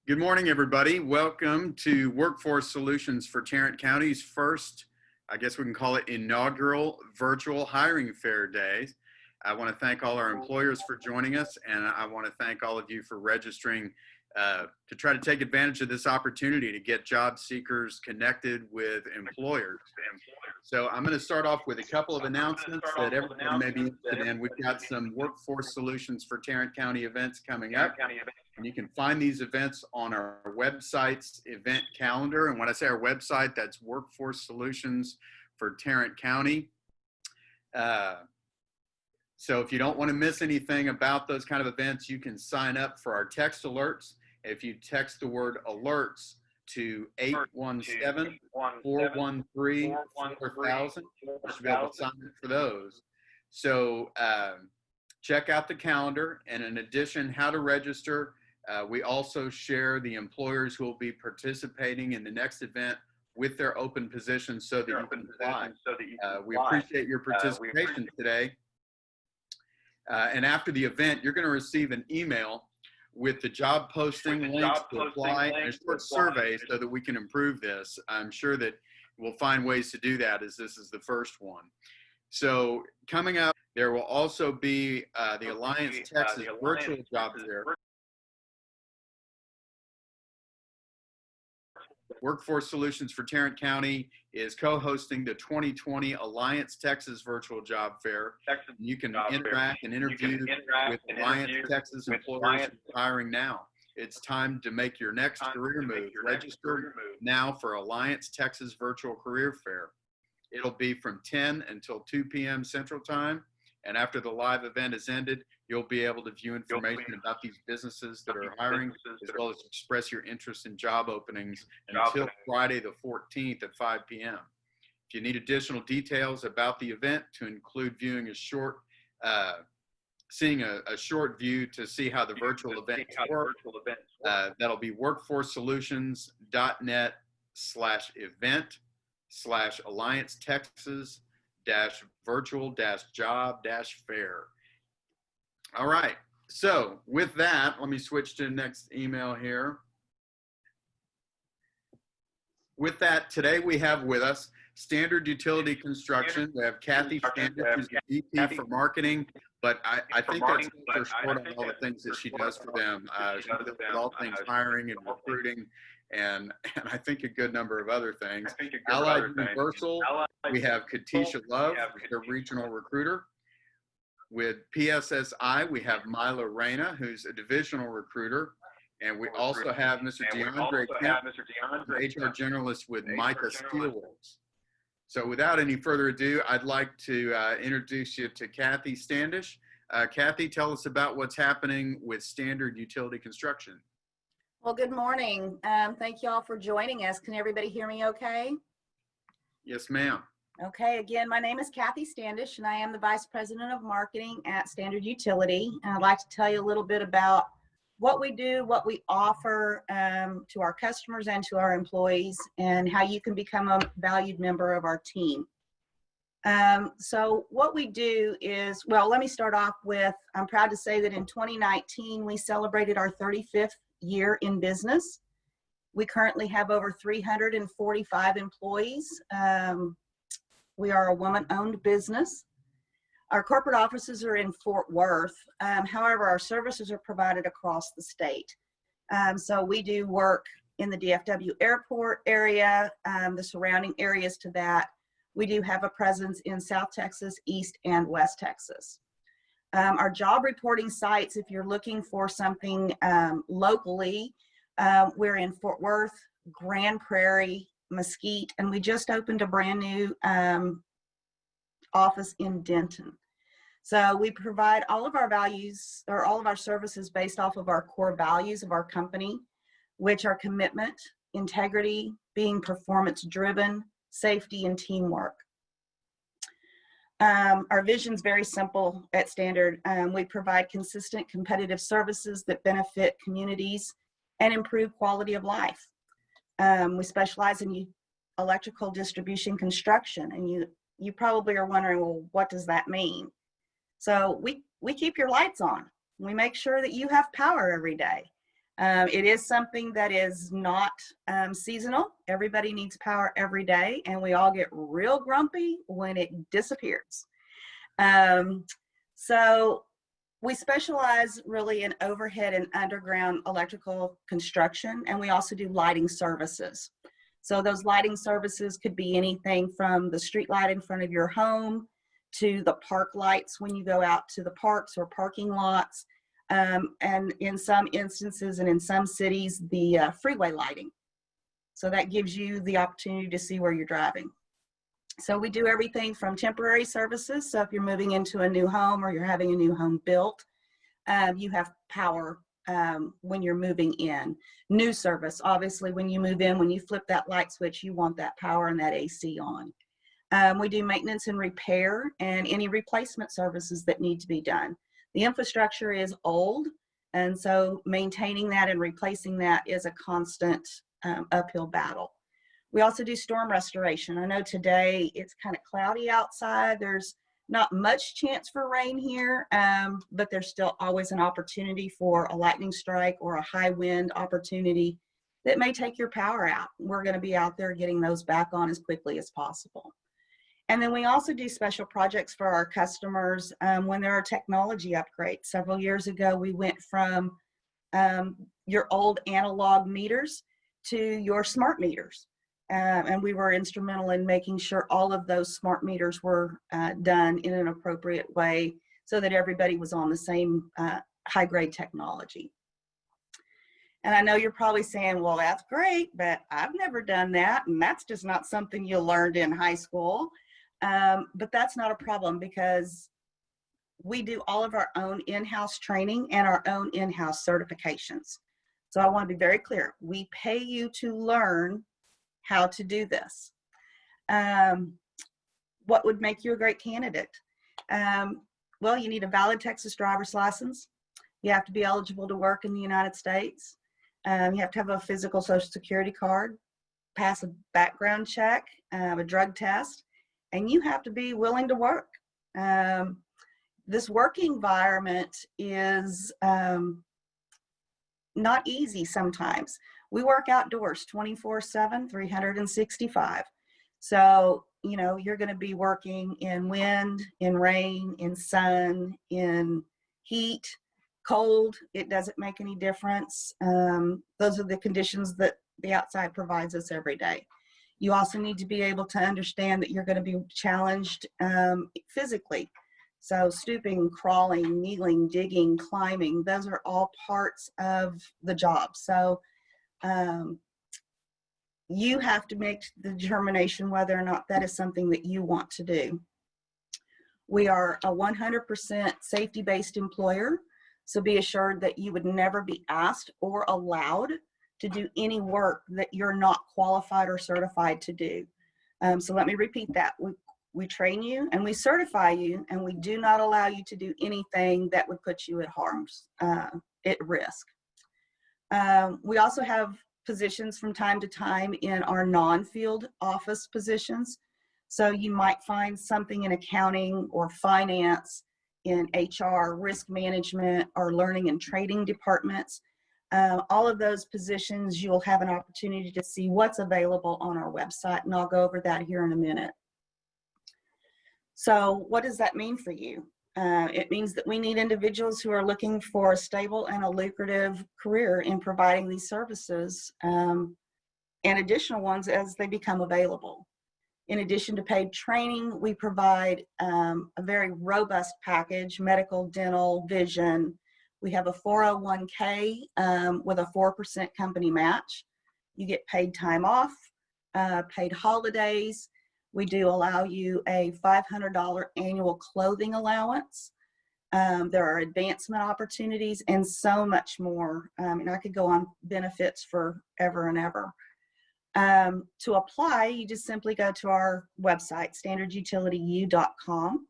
Good morning, everybody. Welcome to Workforce Solutions for Tarrant County's first, I guess we can call it inaugural virtual hiring fair day. I want to thank all our employers for joining us, and I want to thank all of you for registering to try to take advantage of this opportunity to get job seekers connected with employers. So I'm going to start off with a couple of announcements that everyone may be interested in. We've got some Workforce Solutions for Tarrant County events coming up. And you can find these events on our website's event calendar. And when I say our website, that's Workforce Solutions for Tarrant County. So if you don't want to miss anything about those kind of events, you can sign up for our text alerts. If you text the word alerts to 817-413-4000, you should be able to sign up for those. So check out the calendar. And in addition, how to register. We also share the employers who will be participating in the next event with their open positions so that you can apply. We appreciate your participation today. And after the event, you're going to receive an email with the job posting links to apply and a short survey so that we can improve this. I'm sure that we'll find ways to do that, as this is the first one. So coming up, there will also be the Alliance Texas virtual job fair. Workforce Solutions for Tarrant County is co-hosting the 2020 Alliance Texas Virtual Job Fair. You can interact and interview with Alliance Texas employers who are hiring now. It's time to make your next career move. Register now for Alliance Texas Virtual Career Fair. It'll be from 10 until 2 p.m. Central Time. And after the live event is ended, you'll be able to view information about these businesses that are hiring, as well as express your interest in job openings until Friday the 14th at 5 p.m. If you need additional details about the event, to include viewing a short, seeing a short view to see how the virtual events work, that'll be workforcesolutions.net/event/Alliance Texas virtual-job-fair. All right, so with that, let me switch to the next email here. With that, today we have with us Standard Utility Construction. We have Kathy Standish, who's the VP for marketing, but I think that's her short on all the things that she does for them. She does all things hiring and recruiting, and I think a good number of other things. Allied Universal, we have Katisha Love, their regional recruiter. With PSSI, we have Mila Reyna, who's a divisional recruiter. And we also have Mr. DeAndre Kemp, HR generalist with MICA Steelworks. So without any further ado, I'd like to introduce you to Kathy Standish. Kathy, tell us about what's happening with Standard Utility Construction. Well, good morning. Thank you all for joining us. Can everybody hear me okay? Yes, ma'am. Okay, again, my name is Kathy Standish, and I am the Vice President of Marketing at Standard Utility. And I'd like to tell you a little bit about what we do, what we offer to our customers and to our employees, and how you can become a valued member of our team. So what we do is, well, let me start off with, I'm proud to say that in 2019, we celebrated our 35th year in business. We currently have over 345 employees. We are a woman-owned business. Our corporate offices are in Fort Worth. However, our services are provided across the state. So we do work in the DFW airport area, the surrounding areas to that. We do have a presence in South Texas, East and West Texas. Our job reporting sites, if you're looking for something locally, we're in Fort Worth, Grand Prairie, Mesquite, and we just opened a brand new office in Denton. So we provide all of our values, or all of our services, based off of our core values of our company, which are commitment, integrity, being performance driven, safety, and teamwork. Our vision is very simple at Standard. We provide consistent competitive services that benefit communities and improve quality of life. We specialize in electrical distribution construction, and you probably are wondering, well, what does that mean? So we keep your lights on. We make sure that you have power every day. It is something that is not seasonal. Everybody needs power every day, and we all get real grumpy when it disappears. So we specialize really in overhead and underground electrical construction, and we also do lighting services. So those lighting services could be anything from the street light in front of your home to the park lights when you go out to the parks or parking lots. And in some instances and in some cities, the freeway lighting. So that gives you the opportunity to see where you're driving. So we do everything from temporary services. So if you're moving into a new home or you're having a new home built, you have power when you're moving in. New service, obviously, when you move in, when you flip that light switch, you want that power and that AC on. We do maintenance and repair and any replacement services that need to be done. The infrastructure is old, and so maintaining that and replacing that is a constant uphill battle. We also do storm restoration. I know today it's kind of cloudy outside. There's not much chance for rain here, but there's still always an opportunity for a lightning strike or a high wind opportunity that may take your power out. We're going to be out there getting those back on as quickly as possible. And then we also do special projects for our customers when there are technology upgrades. Several years ago, we went from your old analog meters to your smart meters. And we were instrumental in making sure all of those smart meters were done in an appropriate way so that everybody was on the same high-grade technology. And I know you're probably saying, well, that's great, but I've never done that, and that's just not something you learned in high school. But that's not a problem because we do all of our own in-house training and our own in-house certifications. So I want to be very clear. We pay you to learn how to do this. What would make you a great candidate? Well, you need a valid Texas driver's license. You have to be eligible to work in the United States. You have to have a physical Social Security card, pass a background check, a drug test, and you have to be willing to work. This work environment is not easy sometimes. We work outdoors 24/7, 365. So, you know, you're going to be working in wind, in rain, in sun, in heat, cold. It doesn't make any difference. Those are the conditions that the outside provides us every day. You also need to be able to understand that you're going to be challenged physically. So stooping, crawling, kneeling, digging, climbing, those are all parts of the job. So you have to make the determination whether or not that is something that you want to do. We are a 100% safety-based employer, so be assured that you would never be asked or allowed to do any work that you're not qualified or certified to do. So let me repeat that. We train you and we certify you, and we do not allow you to do anything that would put you at risk. We also have positions from time to time in our non-field office positions. So you might find something in accounting or finance, in HR, risk management, or learning and training departments. All of those positions, you'll have an opportunity to see what's available on our website, and I'll go over that here in a minute. So what does that mean for you? It means that we need individuals who are looking for a stable and a lucrative career in providing these services, and additional ones as they become available. In addition to paid training, we provide a very robust package: medical, dental, vision. We have a 401k with a 4% company match. You get paid time off, paid holidays. We do allow you a $500 annual clothing allowance. There are advancement opportunities and so much more. And I could go on benefits forever and ever. To apply, you just simply go to our website, standardutilityU.com.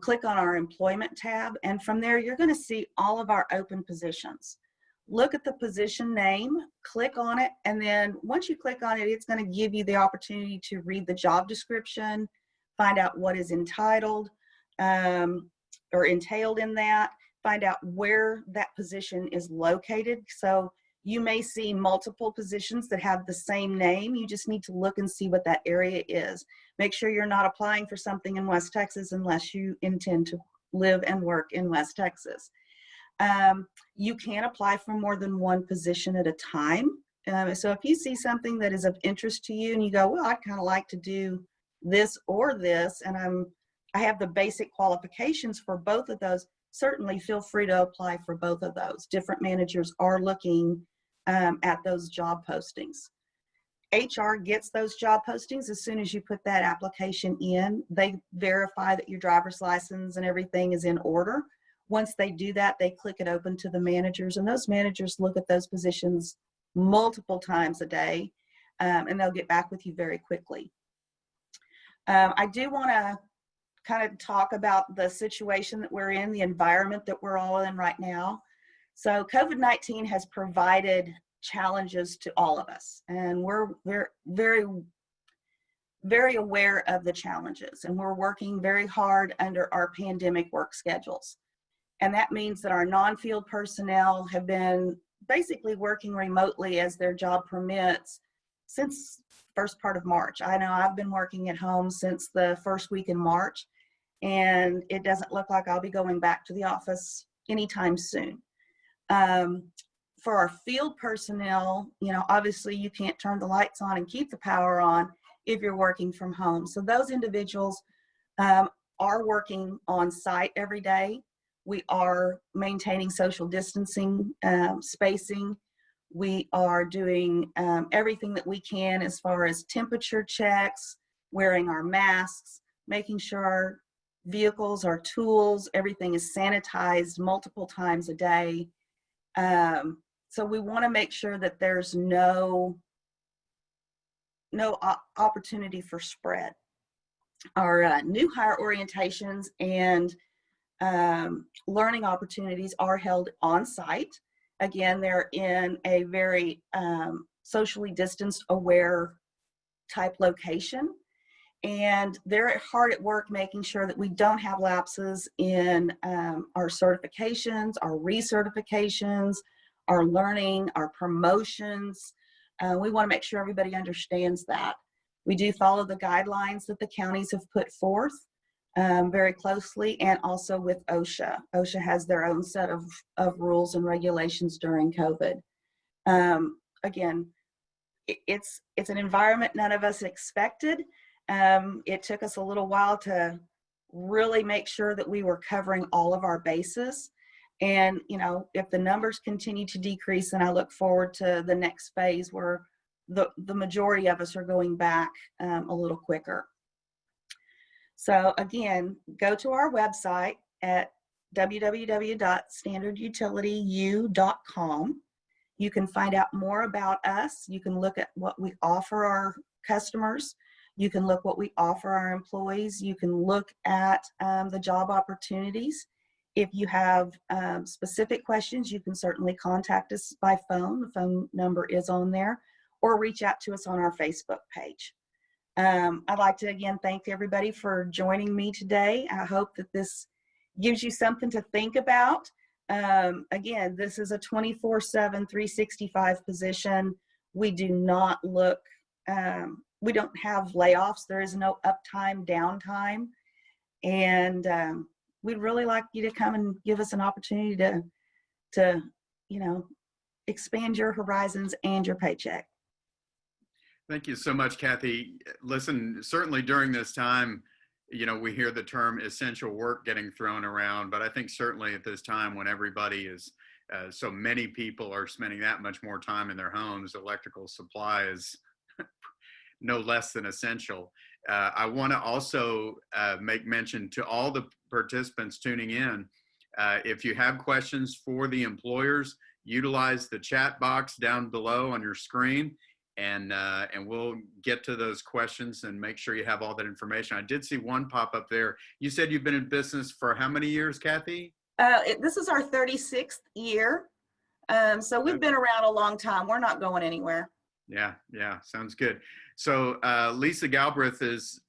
Click on our employment tab, and from there you're going to see all of our open positions. Look at the position name, click on it, and then once you click on it, it's going to give you the opportunity to read the job description, find out what is entitled or entailed in that. find out where that position is located. So you may see multiple positions that have the same name. You just need to look and see what that area is. Make sure you're not applying for something in West Texas unless you intend to live and work in West Texas. You can apply for more than one position at a time. So if you see something that is of interest to you and you go, well, I'd kind of like to do this or this, and I have the basic qualifications for both of those, certainly feel free to apply for both of those. Different managers are looking at those job postings. HR gets those job postings as soon as you put that application in. They verify that your driver's license and everything is in order. Once they do that, they click it open to the managers, and those managers look at those positions multiple times a day, and they'll get back with you very quickly. I do want to kind of talk about the situation that we're in, the environment that we're all in right now. So COVID-19 has provided challenges to all of us, and we're very, very aware of the challenges, and we're working very hard under our pandemic work schedules. And that means that our non-field personnel have been basically working remotely as their job permits since first part of March. I know I've been working at home since the first week in March, and it doesn't look like I'll be going back to the office anytime soon. For our field personnel, obviously you can't turn the lights on and keep the power on if you're working from home. So those individuals are working on site every day. We are maintaining social distancing, spacing. We are doing everything that we can as far as temperature checks, wearing our masks, making sure our vehicles, our tools, everything is sanitized multiple times a day. So we want to make sure that there's no opportunity for spread. Our new hire orientations and learning opportunities are held on site. Again, they're in a very socially distanced aware type location. And they're hard at work making sure that we don't have lapses in our certifications, our recertifications, our learning, our promotions. We want to make sure everybody understands that. We do follow the guidelines that the counties have put forth very closely, and also with OSHA. OSHA has their own set of rules and regulations during COVID. Again, it's an environment none of us expected. It took us a little while to really make sure that we were covering all of our bases. And, if the numbers continue to decrease, then I look forward to the next phase where the majority of us are going back a little quicker. So again, go to our website at www.standardutilityu.com. You can find out more about us. You can look at what we offer our customers. You can look what we offer our employees. You can look at the job opportunities. If you have specific questions, you can certainly contact us by phone. The phone number is on there, or reach out to us on our Facebook page. I'd like to again thank everybody for joining me today. I hope that this gives you something to think about. Again, this is a 24/7, 365 position. We do not look, we don't have layoffs. There is no uptime, downtime. And we'd really like you to come and give us an opportunity to expand your horizons and your paycheck. Thank you so much, Kathy. Listen, certainly during this time, we hear the term essential work getting thrown around, but I think certainly at this time when everybody is, so many people are spending that much more time in their homes, electrical supply is no less than essential. I want to also make mention to all the participants tuning in. If you have questions for the employers, utilize the chat box down below on your screen, and we'll get to those questions and make sure you have all that information. I did see one pop up there. You said you've been in business for how many years, Kathy? This is our 36th year. So we've been around a long time. We're not going anywhere. Yeah, sounds good. So Lisa Galbraith is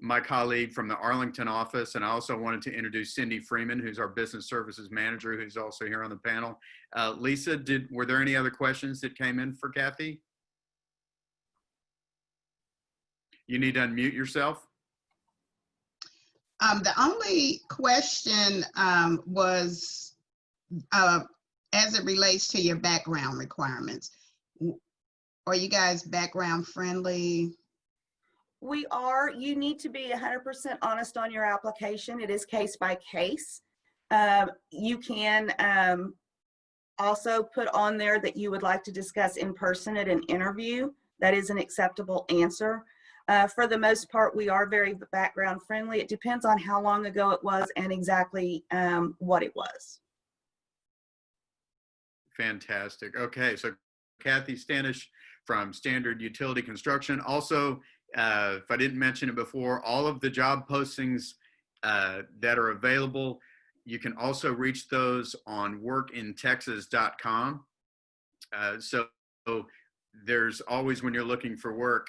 my colleague from the Arlington office, and I also wanted to introduce Cindy Freeman, who's our business services manager, who's also here on the panel. Lisa, were there any other questions that came in for Kathy? You need to unmute yourself. The only question was as it relates to your background requirements. Are you guys background friendly? We are. You need to be 100% honest on your application. It is case by case. You can also put on there that you would like to discuss in person at an interview. That is an acceptable answer. For the most part, we are very background friendly. It depends on how long ago it was and exactly what it was. Fantastic. Okay, so Kathy Standish from Standard Utility Construction. Also, if I didn't mention it before, all of the job postings that are available, you can also reach those on workintexas.com. So there's always, when you're looking for work,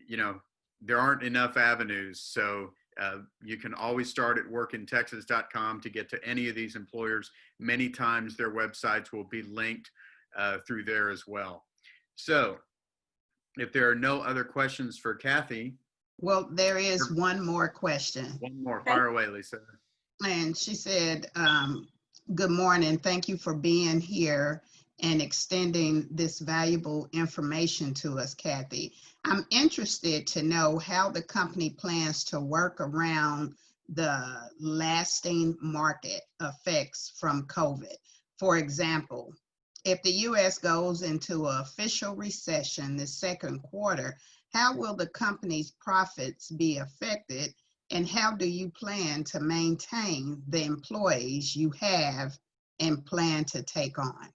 you know, there aren't enough avenues. So you can always start at workintexas.com to get to any of these employers. Many times their websites will be linked through there as well. So if there are no other questions for Kathy. Well, there is one more question. One more, fire away, Lisa. And she said, good morning, thank you for being here and extending this valuable information to us, Kathy. I'm interested to know how the company plans to work around the lasting market effects from COVID. For example, if the U.S. goes into an official recession this second quarter, how will the company's profits be affected, and how do you plan to maintain the employees you have and plan to take on?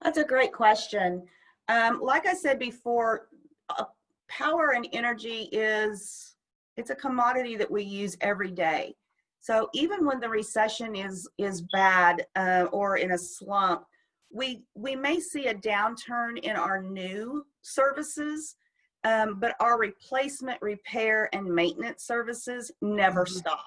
That's a great question. Like I said before, power and energy it's a commodity that we use every day. So even when the recession is bad or in a slump, we may see a downturn in our new services, but our replacement, repair, and maintenance services never stop.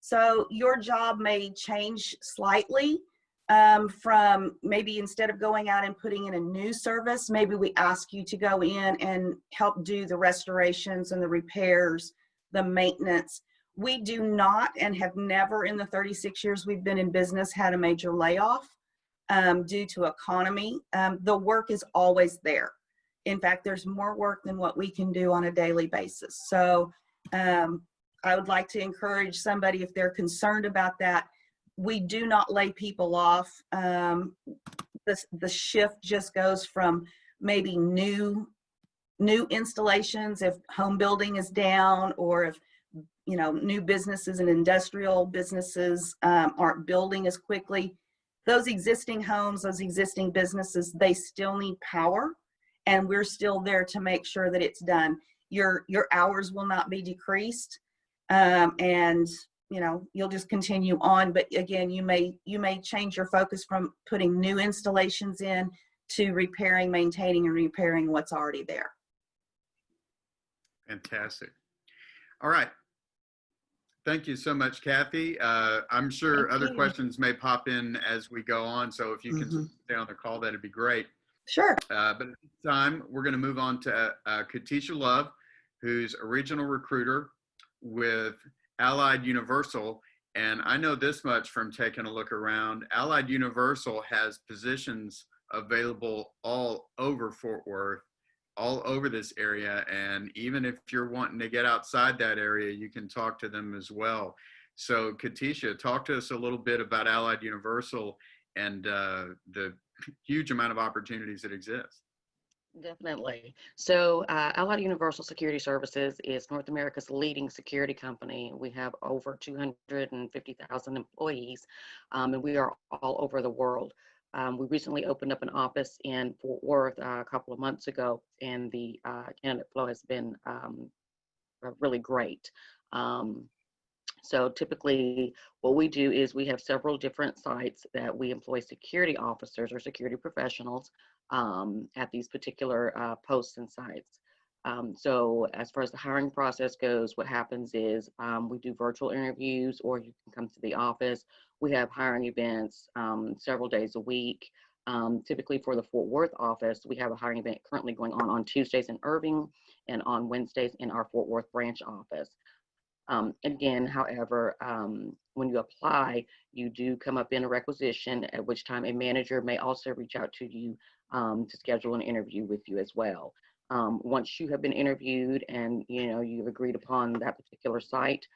So your job may change slightly from maybe instead of going out and putting in a new service, maybe we ask you to go in and help do the restorations and the repairs, the maintenance. We do not and have never in the 36 years we've been in business had a major layoff due to economy. The work is always there. In fact, there's more work than what we can do on a daily basis. So I would like to encourage somebody, if they're concerned about that, we do not lay people off. The shift just goes from maybe new installations if home building is down, or if new businesses and industrial businesses aren't building as quickly. Those existing homes, those existing businesses, they still need power, and we're still there to make sure that it's done. Your hours will not be decreased, and you'll just continue on. But again, you may change your focus from putting new installations in to repairing, maintaining, and repairing what's already there. Fantastic. All right. Thank you so much, Kathy. I'm sure other questions may pop in as we go on. So if you can stay on the call, that'd be great. Sure. But at this time, we're going to move on to Katisha Love, who's a regional recruiter with Allied Universal. And I know this much from taking a look around. Allied Universal has positions available all over Fort Worth, all over this area. And even if you're wanting to get outside that area, you can talk to them as well. So Katisha, talk to us a little bit about Allied Universal and the huge amount of opportunities that exist. Definitely. So Allied Universal Security Services is North America's leading security company. We have over 250,000 employees, and we are all over the world. We recently opened up an office in Fort Worth a couple of months ago, and the candidate flow has been really great. So typically what we do is we have several different sites that we employ security officers or security professionals at these particular posts and sites. So as far as the hiring process goes, what happens is we do virtual interviews, or you can come to the office. We have hiring events several days a week. Typically for the Fort Worth office, we have a hiring event currently going on Tuesdays in Irving and on Wednesdays in our Fort Worth branch office. Again, however, when you apply, you do come up in a requisition, at which time a manager may also reach out to you to schedule an interview with you as well. Once you have been interviewed and you've agreed upon that particular site,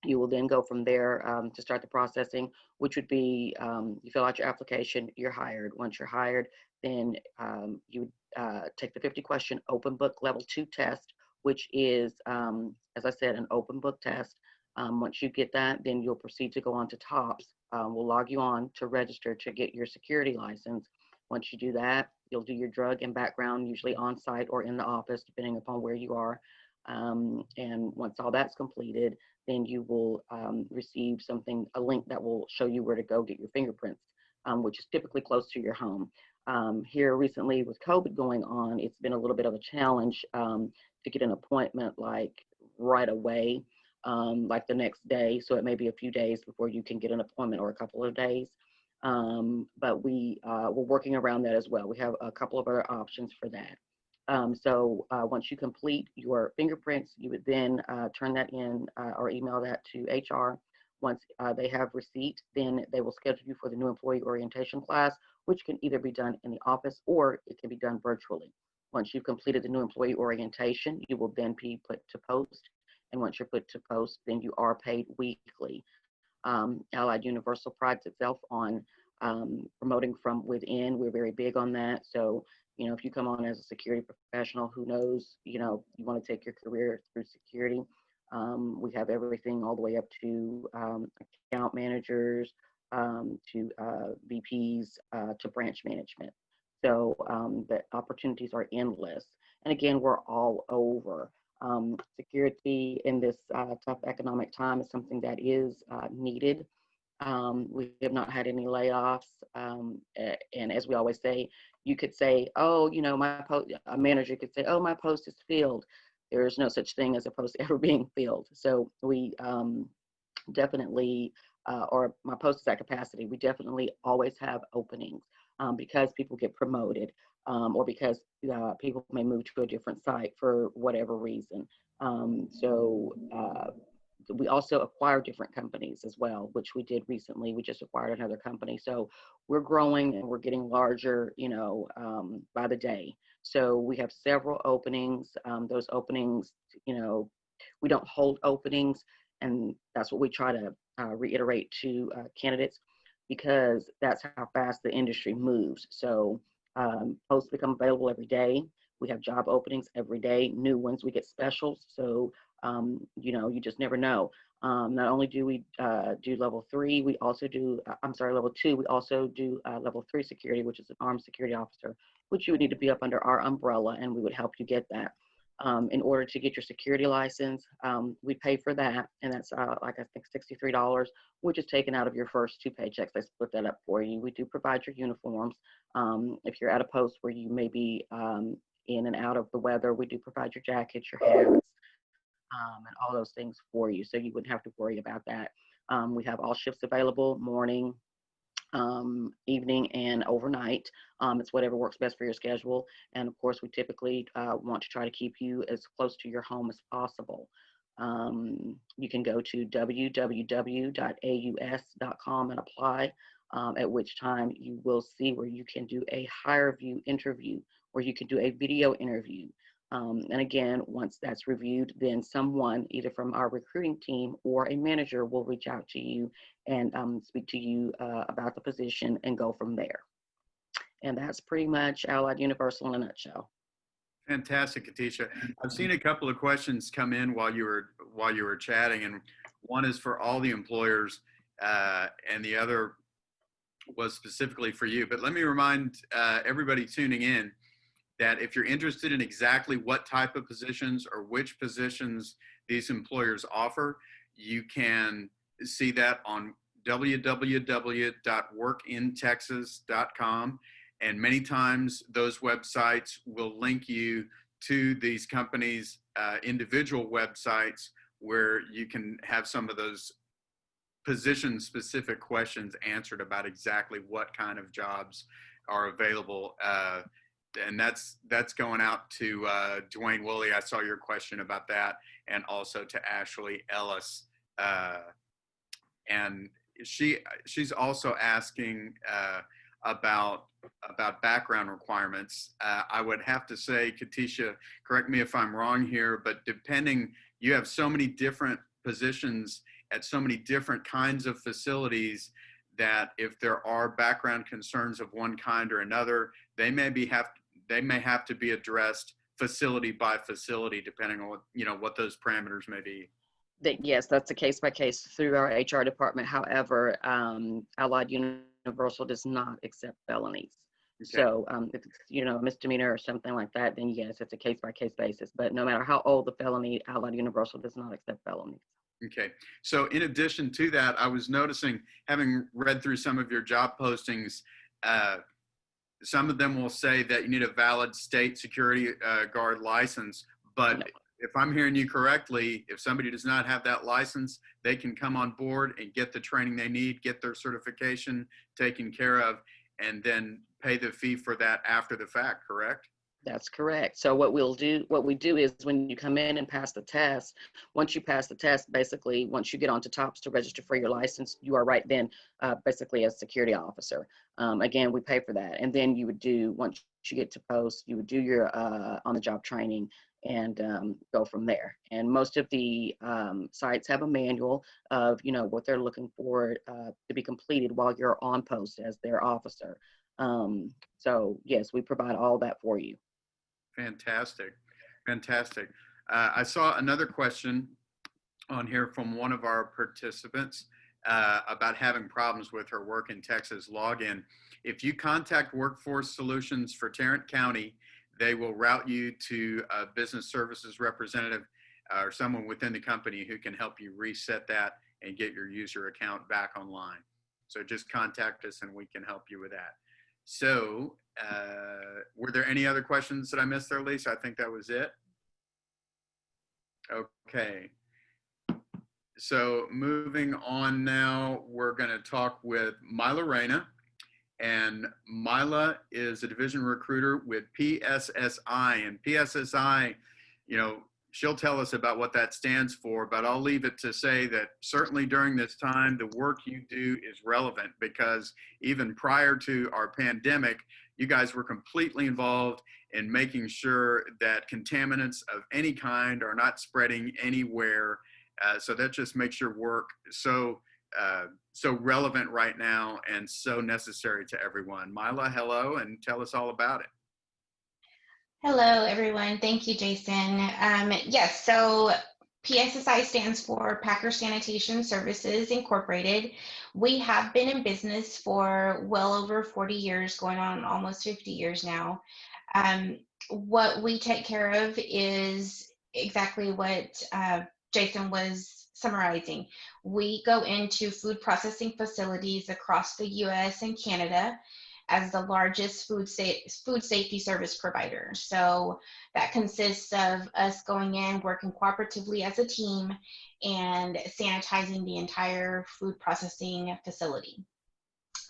you will then go from there to start the processing, which would be you fill out your application, you're hired. Once you're hired, then you would take the 50-question open book level 2 test, which is, as I said, an open book test. Once you get that, then you'll proceed to go on to TOPS. We'll log you on to register to get your security license. Once you do that, you'll do your drug and background, usually on site or in the office, depending upon where you are. And once all that's completed, then you will receive a link that will show you where to go get your fingerprints, which is typically close to your home. Here recently with COVID going on, it's been a little bit of a challenge to get an appointment like right away, like the next day. So it may be a few days before you can get an appointment, or a couple of days. But we're working around that as well. We have a couple of other options for that. So once you complete your fingerprints, you would then turn that in or email that to HR. Once they have receipt, then they will schedule you for the new employee orientation class, which can either be done in the office or it can be done virtually. Once you've completed the new employee orientation, you will then be put to post. And once you're put to post, then you are paid weekly. Allied Universal prides itself on promoting from within. We're very big on that. So, if you come on as a security professional who knows, you want to take your career through security, we have everything all the way up to account managers, to VPs, to branch management. So the opportunities are endless. And again, we're all over. Security in this tough economic time is something that is needed. We have not had any layoffs. And as we always say, you could say, oh, a manager could say, oh, my post is filled. There is no such thing as a post ever being filled. So we definitely, or my post is at capacity, we definitely always have openings because people get promoted or because people may move to a different site for whatever reason. We also acquire different companies as well, which we did recently. We just acquired another company. So we're growing and we're getting larger, by the day. So we have several openings. Those openings, we don't hold openings. And that's what we try to reiterate to candidates, because that's how fast the industry moves. So posts become available every day. We have job openings every day, new ones. We get specials. So you just never know. Not only do we do level 3, we also do, level 2, we also do level 3 security, which is an armed security officer, which you would need to be up under our umbrella, and we would help you get that. In order to get your security license, we pay for that, and that's I think $63, which is taken out of your first 2 paychecks. They split that up for you. We do provide your uniforms. If you're at a post where you may be in and out of the weather, we do provide your jackets, your hats, and all those things for you, so you wouldn't have to worry about that. We have all shifts available: morning, evening, and overnight. It's whatever works best for your schedule. And of course, we typically want to try to keep you as close to your home as possible. You can go to www.aus.com and apply, at which time you will see where you can do a higher view interview, or you can do a video interview. And again, once that's reviewed, then someone either from our recruiting team or a manager will reach out to you and speak to you about the position and go from there. And that's pretty much Allied Universal in a nutshell. Fantastic, Katisha. I've seen a couple of questions come in while you were chatting, and one is for all the employers, and the other was specifically for you. But let me remind everybody tuning in that if you're interested in exactly what type of positions or which positions these employers offer, you can see that on www.workintexas.com. And many times those websites will link you to these companies' individual websites where you can have some of those position-specific questions answered about exactly what kind of jobs are available. And that's going out to Dwayne Woolley. I saw your question about that, and also to Ashley Ellis. And she's also asking about background requirements. I would have to say, Katisha, correct me if I'm wrong here, but depending, you have so many different positions at so many different kinds of facilities that if there are background concerns of one kind or another, they may have to be addressed facility by facility, depending on what those parameters may be. Yes, that's a case by case through our HR department. However, Allied Universal does not accept felonies. Okay. So if it's a misdemeanor or something like that, then yes, it's a case by case basis. But no matter how old the felony, Allied Universal does not accept felonies. Okay. So in addition to that, I was noticing, having read through some of your job postings, some of them will say that you need a valid state security guard license, but no. If I'm hearing you correctly, if somebody does not have that license, they can come on board and get the training they need, get their certification taken care of, and then pay the fee for that after the fact, correct? That's correct. So what we do is when you come in and pass the test, once you pass the test, basically, once you get onto TOPS to register for your license, you are right then basically a security officer. Again, we pay for that. And then you would do, once you get to post, you would do your on-the-job training and go from there. And most of the sites have a manual of, what they're looking for to be completed while you're on post as their officer. So yes, we provide all that for you. Fantastic. Fantastic. I saw another question on here from one of our participants about having problems with her Work in Texas login. If you contact Workforce Solutions for Tarrant County, they will route you to a business services representative or someone within the company who can help you reset that and get your user account back online. So just contact us and we can help you with that. So were there any other questions that I missed there, Lisa? I think that was it. Okay. So moving on now, we're going to talk with Mila Reyna. And Mila is a division recruiter with PSSI. And PSSI, she'll tell us about what that stands for, but I'll leave it to say that certainly during this time, the work you do is relevant, because even prior to our pandemic, you guys were completely involved in making sure that contaminants of any kind are not spreading anywhere. So that just makes your work so relevant right now and so necessary to everyone. Mila, hello, and tell us all about it. Hello, everyone. Thank you, Jason. Yes, so PSSI stands for Packer Sanitation Services Incorporated. We have been in business for well over 40 years, going on almost 50 years now. What we take care of is exactly what Jason was summarizing. We go into food processing facilities across the US and Canada as the largest food safety service provider. So that consists of us going in, working cooperatively as a team, and sanitizing the entire food processing facility.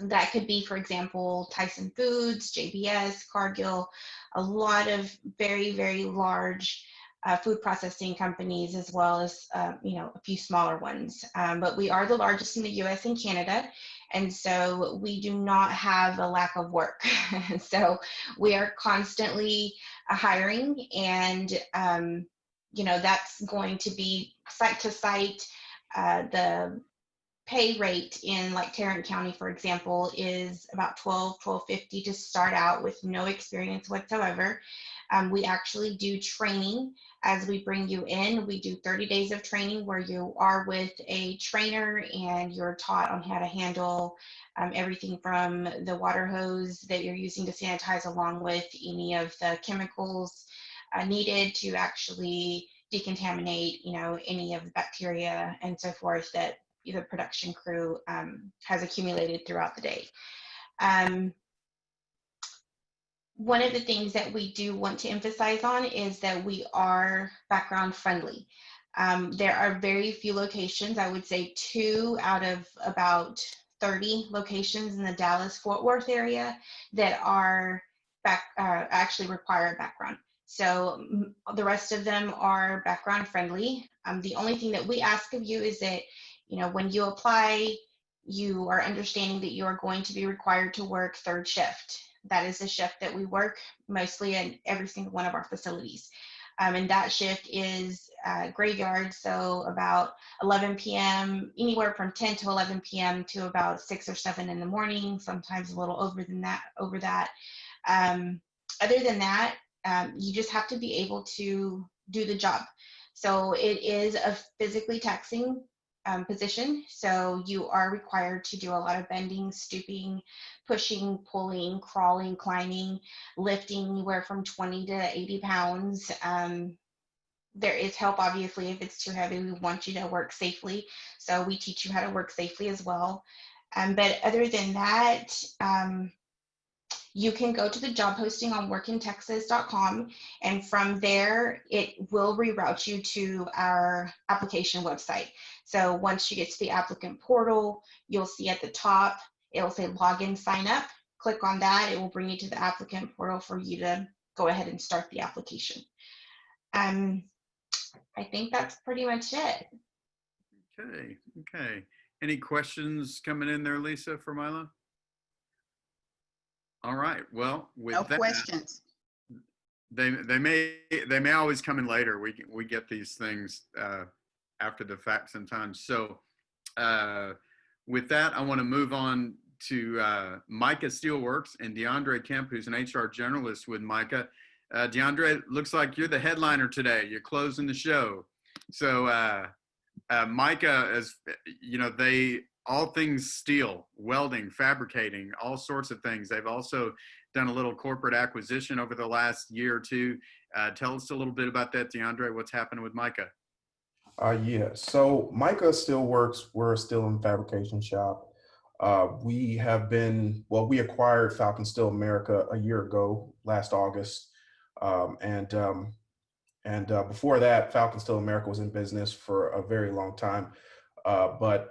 That could be, for example, Tyson Foods, JBS, Cargill, a lot of very, very large food processing companies, as well as a few smaller ones. But we are the largest in the US and Canada, and so we do not have a lack of work. So we are constantly hiring, and that's going to be site to site. The pay rate in like Tarrant County, for example, is about $12.50 to start out with no experience whatsoever. We actually do training as we bring you in. We do 30 days of training where you are with a trainer and you're taught on how to handle everything from the water hose that you're using to sanitize, along with any of the chemicals needed to actually decontaminate, any of the bacteria and so forth that the production crew has accumulated throughout the day. one of the things that we do want to emphasize on is that we are background friendly. There are very few locations, I would say 2 out of about 30 locations in the Dallas-Fort Worth area that are actually require a background. So the rest of them are background friendly. The only thing that we ask of you is that, when you apply, you are understanding that you are going to be required to work 3rd shift. That is the shift that we work mostly in every single one of our facilities. And that shift is graveyard, so about 11 p.m., anywhere from 10 to 11 p.m. to about 6 or 7 in the morning, sometimes a little over that. Other than that, you just have to be able to do the job. So it is a physically taxing position. So you are required to do a lot of bending, stooping, pushing, pulling, crawling, climbing, lifting anywhere from 20 to 80 pounds. There is help, obviously, if it's too heavy. We want you to work safely. So we teach you how to work safely as well. But other than that, you can go to the job posting on workintexas.com, and from there, it will reroute you to our application website. So once you get to the applicant portal, you'll see at the top, it'll say login, sign up. Click on that. It will bring you to the applicant portal for you to go ahead and start the application. I think that's pretty much it. Okay. Any questions coming in there, Lisa, for Mila? All right. Well, with No that, questions. they may always come in later. We get these things after the fact sometimes. So with that, I want to move on to MICA Steelworks and DeAndre Kemp, who's an HR generalist with MICA. DeAndre, looks like you're the headliner today. You're closing the show. So MICA, as you know, they all things steel, welding, fabricating, all sorts of things. They've also done a little corporate acquisition over the last year or two. Tell us a little bit about that, DeAndre. What's happening with MICA? Yeah, so MICA Steelworks, we're a steel and fabrication shop. We acquired Falcon Steel America a year ago, last August. Before that, Falcon Steel America was in business for a very long time. But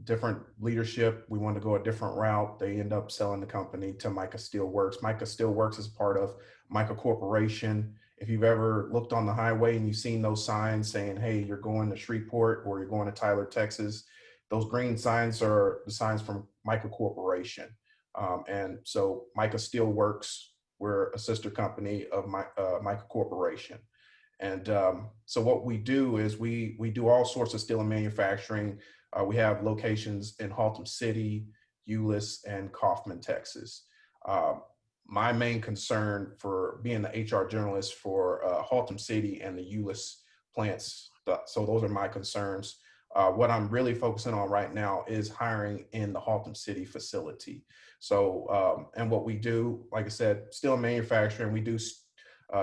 different leadership, we wanted to go a different route. They end up selling the company to MICA Steelworks. MICA Steelworks is part of MICA Corporation. If you've ever looked on the highway and you've seen those signs saying, hey, you're going to Shreveport or you're going to Tyler, Texas, those green signs are the signs from MICA Corporation. And so MICA Steelworks, we're a sister company of MICA Corporation. And so what we do is we do all sorts of steel and manufacturing. We have locations in Haltom City, Euless, and Kaufman, Texas. My main concern for being the HR generalist for Haltom City and the Euless plants, so those are my concerns. What I'm really focusing on right now is hiring in the Haltom City facility. So, and what we do, like I said, steel manufacturing, we do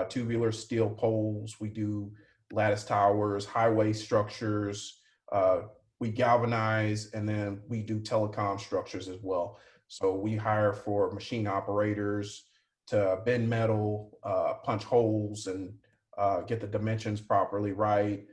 tubular steel poles, we do lattice towers, highway structures, we galvanize, and then we do telecom structures as well. So we hire for machine operators to bend metal, punch holes, and get the dimensions properly right.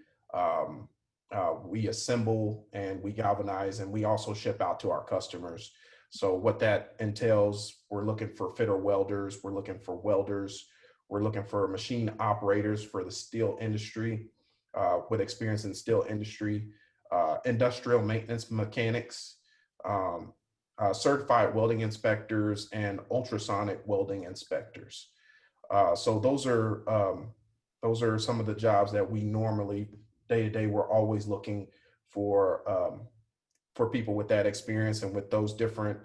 We assemble and we galvanize, and we also ship out to our customers. So what that entails, we're looking for fitter welders, we're looking for welders, we're looking for machine operators for the steel industry with experience in steel industry, industrial maintenance mechanics, certified welding inspectors, and ultrasonic welding inspectors. So those are some of the jobs that we normally day to day, we're always looking for people with that experience and with those different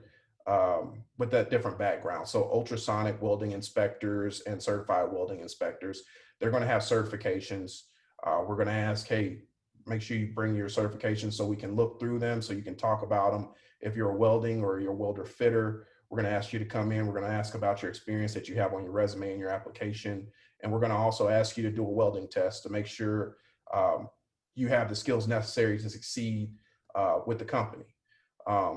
with that different background. So ultrasonic welding inspectors and certified welding inspectors, they're going to have certifications. We're going to ask, hey, make sure you bring your certifications so we can look through them, so you can talk about them. If you're a welding or you're a welder fitter, we're going to ask you to come in. We're going to ask about your experience that you have on your resume and your application. And we're going to also ask you to do a welding test to make sure you have the skills necessary to succeed with the company.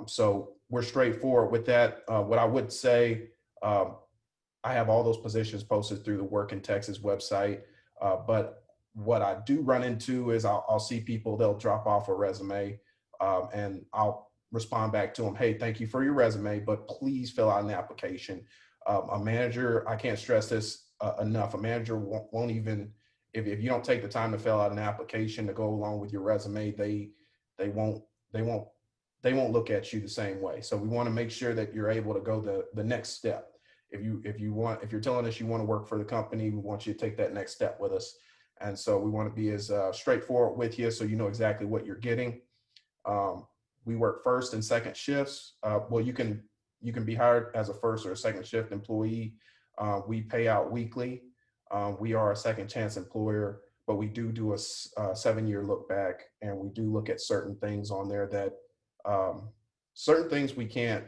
So we're straightforward with that. What I would say, I have all those positions posted through the Work in Texas website. But what I do run into is I'll see people, they'll drop off a resume, and I'll respond back to them, hey, thank you for your resume, but please fill out an application. A manager, I can't stress this enough, a manager won't even, if you don't take the time to fill out an application to go along with your resume, they won't look at you the same way. So we want to make sure that you're able to go the next step. If you're telling us you want to work for the company, we want you to take that next step with us. And so we want to be as straightforward with you so you know exactly what you're getting. We work first and second shifts. Well, you can be hired as a first or a second shift employee. We pay out weekly. We are a second chance employer, but we do a 7-year look back, and we do look at certain things on there that certain things we can't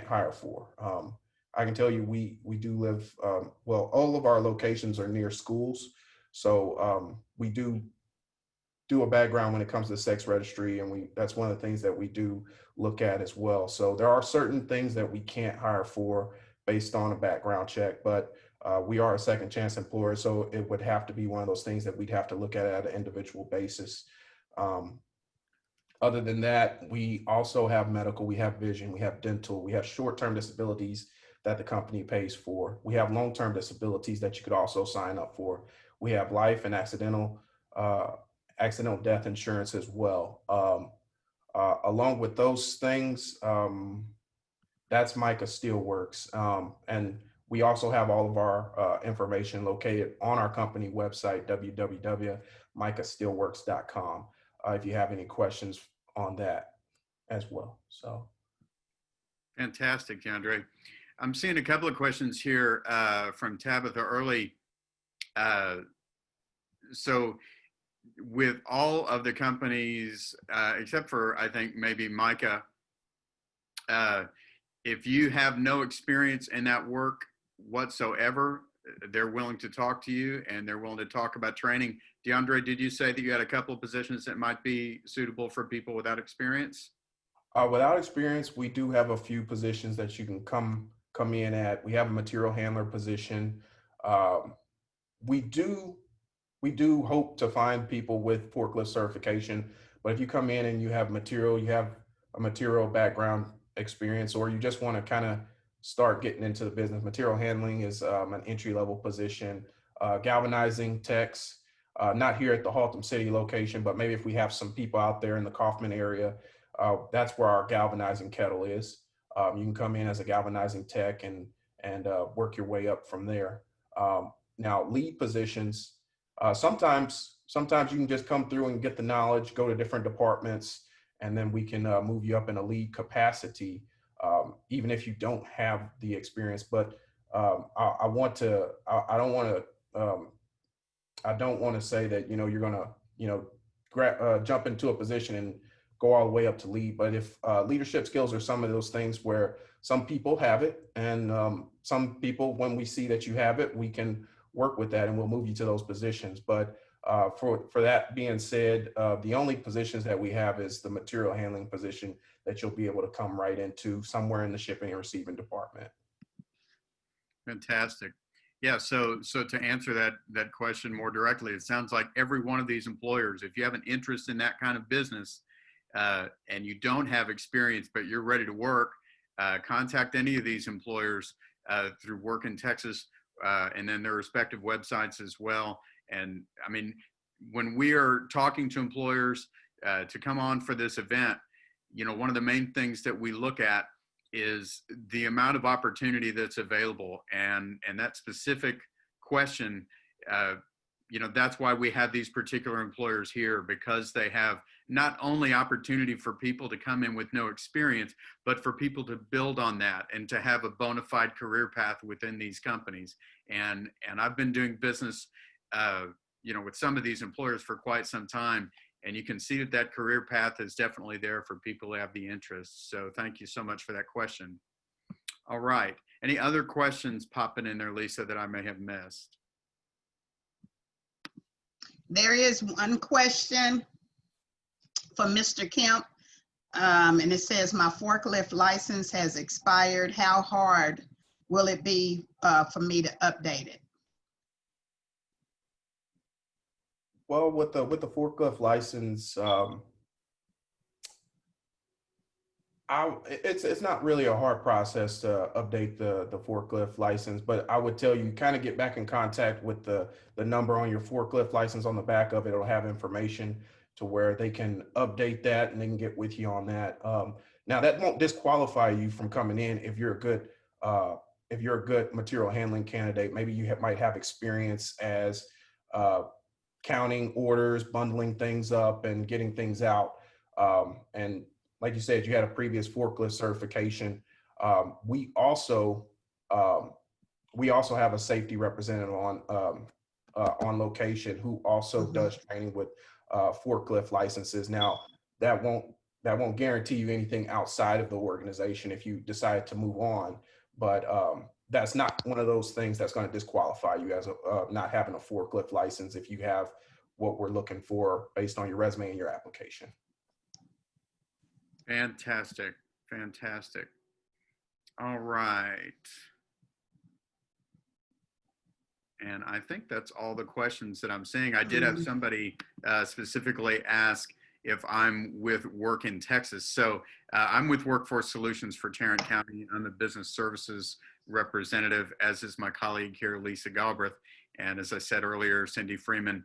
hire for. I can tell you we do live, well, all of our locations are near schools. So we do a background when it comes to sex registry, and that's one of the things that we do look at as well. So there are certain things that we can't hire for based on a background check, but we are a second chance employer, so it would have to be one of those things that we'd have to look at an individual basis. Other than that, we also have medical, we have vision, we have dental, we have short-term disabilities that the company pays for. We have long-term disabilities that you could also sign up for. We have life and accidental death insurance as well. Along with those things, that's MICA Steelworks. And we also have all of our information located on our company website, www.micasteelworks.com, if you have any questions on that as well. So. Fantastic, DeAndre. I'm seeing a couple of questions here from Tabitha Early. So with all of the companies, except for, I think, maybe MICA, if you have no experience in that work whatsoever, they're willing to talk to you and they're willing to talk about training. DeAndre, did you say that you had a couple of positions that might be suitable for people without experience? Without experience, we do have a few positions that you can come in at. We have a material handler position. We do hope to find people with forklift certification, but if you come in and you have a material background experience, or you just want to kind of start getting into the business, material handling is an entry-level position. Galvanizing techs, not here at the Haltom City location, but maybe if we have some people out there in the Kaufman area, that's where our galvanizing kettle is. You can come in as a galvanizing tech and work your way up from there. Now, lead positions, sometimes you can just come through and get the knowledge, go to different departments, and then we can move you up in a lead capacity, even if you don't have the experience. But I don't want to say that you're gonna jump into a position and go all the way up to lead. But if leadership skills are some of those things where some people have it, and some people, when we see that you have it, we can work with that and we'll move you to those positions. But for that being said, the only positions that we have is the material handling position that you'll be able to come right into somewhere in the shipping and receiving department. Fantastic. Yeah, so to answer that question more directly, it sounds like every one of these employers, if you have an interest in that kind of business and you don't have experience, but you're ready to work, contact any of these employers through Work in Texas and then their respective websites as well. And I mean, when we are talking to employers to come on for this event, one of the main things that we look at is the amount of opportunity that's available, and that specific question, that's why we have these particular employers here, because they have not only opportunity for people to come in with no experience, but for people to build on that and to have a bona fide career path within these companies. And I've been doing business, with some of these employers for quite some time, and you can see that career path is definitely there for people who have the interest. So thank you so much for that question. All right. Any other questions popping in there, Lisa, that I may have missed? There is one question from Mr. Kemp, and it says, my forklift license has expired. How hard will it be for me to update it? Well, with the forklift license, it's not really a hard process to update the forklift license, but I would tell you kind of get back in contact with the number on your forklift license. On the back of it, it'll have information to where they can update that and they can get with you on that. Now that won't disqualify you from coming in if you're a good material handling candidate. Maybe you might have experience as counting orders, bundling things up, and getting things out. And like you said, you had a previous forklift certification. We also have a safety representative on location who also does training with forklift licenses. Now, that won't guarantee you anything outside of the organization if you decide to move on, but that's not one of those things that's going to disqualify you as not having a forklift license if you have what we're looking for based on your resume and your application. Fantastic. Fantastic. All right. And I think that's all the questions that I'm seeing. I did have somebody specifically ask if I'm with Work in Texas. So I'm with Workforce Solutions for Tarrant County. I'm the business services representative, as is my colleague here, Lisa Galbraith. And as I said earlier, Cindy Freeman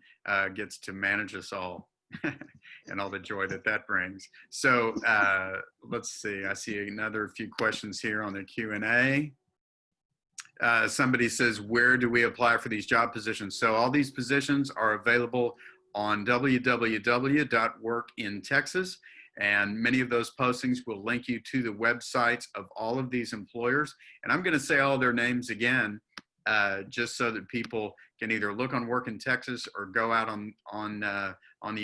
gets to manage us all and all the joy that that brings. So let's see, I see another few questions here on the Q&A. Somebody says, where do we apply for these job positions? So all these positions are available on www.workintexas, and many of those postings will link you to the websites of all of these employers. And I'm going to say all their names again, just so that people can either look on Work in Texas or go out on the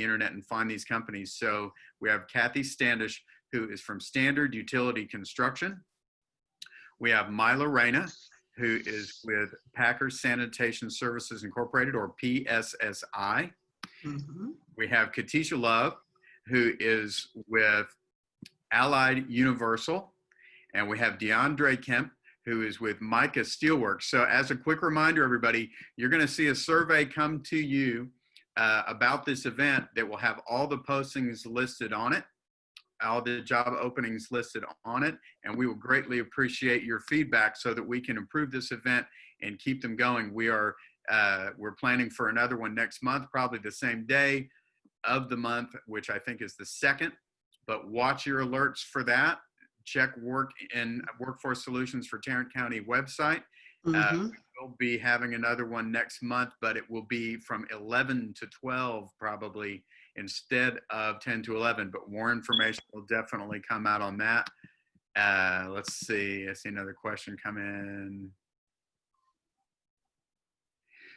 internet and find these companies. So we have Kathy Standish, who is from Standard Utility Construction. We have Myla Reyna, who is with Packer Sanitation Services Incorporated, or PSSI. We have Katisha Love, who is with Allied Universal. And we have DeAndre Kemp, who is with MICA Steelworks. So as a quick reminder, everybody, you're going to see a survey come to you about this event that will have all the postings listed on it, all the job openings listed on it, and we will greatly appreciate your feedback so that we can improve this event and keep them going. We're planning for another one next month, probably the same day of the month, which I think is the 2nd, but watch your alerts for that. Check Workforce Solutions for Tarrant County website. We'll be having another one next month, but it will be from 11 to 12 probably instead of 10 to 11, but more information will definitely come out on that. Let's see, I see another question come in.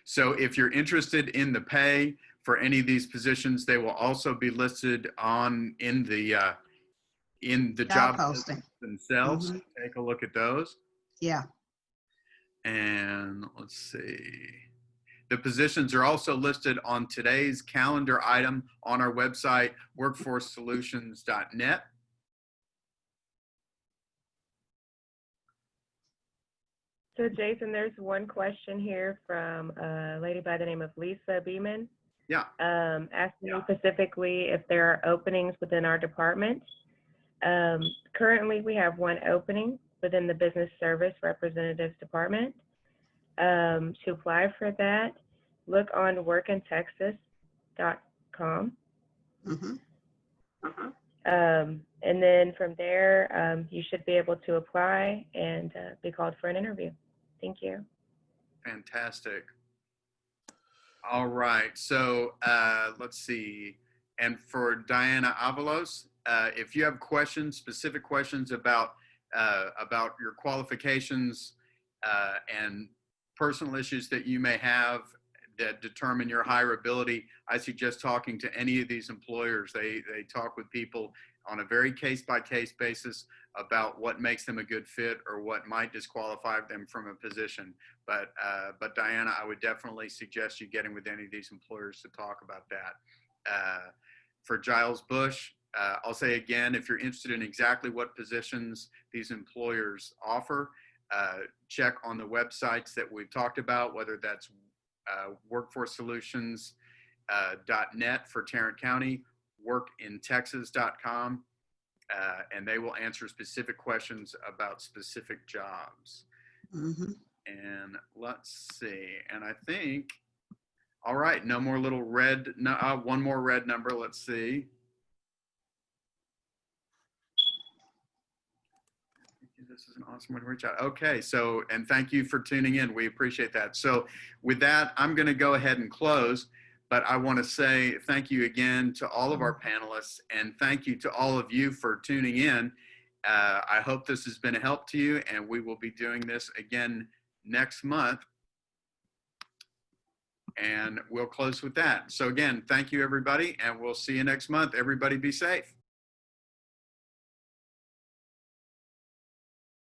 So if you're interested in the pay for any of these positions, they will also be listed in the job posting themselves. Take a look at those. Yeah. And let's see. The positions are also listed on today's calendar item on our website, workforcesolutions.net. So Jason, there's one question here from a lady by the name of Lisa Beeman. Yeah. Asking me specifically if there are openings within our department. Currently, we have one opening within the Business Service Representatives Department. To apply for that, look on workintexas.com. And then from there, you should be able to apply and be called for an interview. Thank you. Fantastic. All right. So let's see. And for Diana Avalos, if you have questions, specific questions about your qualifications and personal issues that you may have that determine your hireability, I suggest talking to any of these employers. They talk with people on a very case-by-case basis about what makes them a good fit or what might disqualify them from a position. But Diana, I would definitely suggest you getting with any of these employers to talk about that. For Giles Bush, I'll say again, if you're interested in exactly what positions these employers offer, check on the websites that we've talked about, whether that's workforcesolutions.net for Tarrant County, workintexas.com, and they will answer specific questions about specific jobs. Mhm. And let's see, and I think, all right, no more little red, no, one more red number, let's see. This is an awesome way to reach out. Okay, so, and thank you for tuning in. We appreciate that. So with that, I'm going to go ahead and close, but I want to say thank you again to all of our panelists, and thank you to all of you for tuning in. I hope this has been a help to you, and we will be doing this again next month. And we'll close with that. So again, thank you everybody, and we'll see you next month. Everybody be safe.